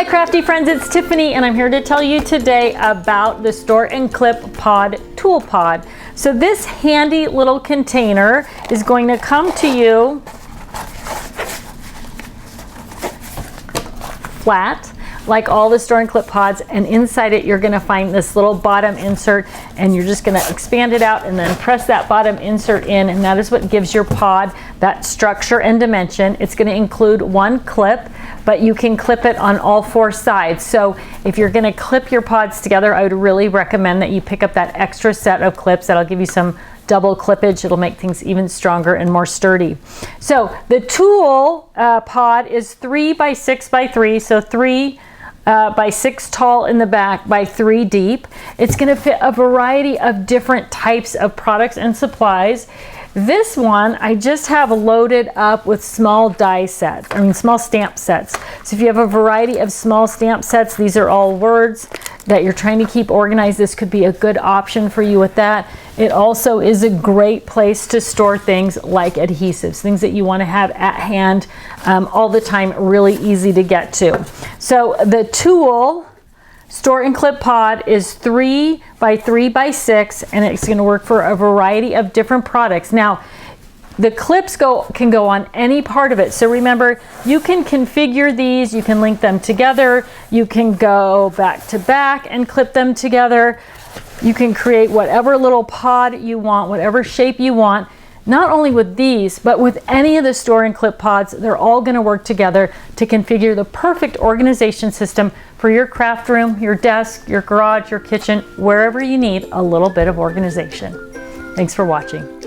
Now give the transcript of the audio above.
my crafty friends, it's Tiffany and I'm here to tell you today about the Store and Clip Pod Tool Pod. So this handy little container is going to come to you flat like all the Store and Clip pods, and inside it you're going to find this little bottom insert, and you're just going to expand it out and then press that bottom insert in, and that is what gives your pod that structure and dimension. It's going to include one clip, but you can clip it on all four sides. So if you're going to clip your pods together, I would really recommend that you pick up that extra set of clips. That'll give you some double clippage. It'll make things even stronger and more sturdy. So the tool pod is 3 by 6 by 3, so 3 by 6 tall in the back by 3 deep. It's going to fit a variety of different types of products and supplies. This one I just have loaded up with small die sets, small stamp sets. So if you have a variety of small stamp sets, these are all words that you're trying to keep organized, this could be a good option for you with that. It also is a great place to store things like adhesives, things that you want to have at hand all the time, really easy to get to. So the tool Store and Clip Pod is 3 by 3 by 6, and it's going to work for a variety of different products. Now, the clips can go on any part of it. So remember, you can configure these, you can link them together, you can go back to back and clip them together. You can create whatever little pod you want, whatever shape you want. Not only with these, but with any of the Store and Clip pods, they're all going to work together to configure the perfect organization system for your craft room, your desk, your garage, your kitchen, wherever you need a little bit of organization. Thanks for watching.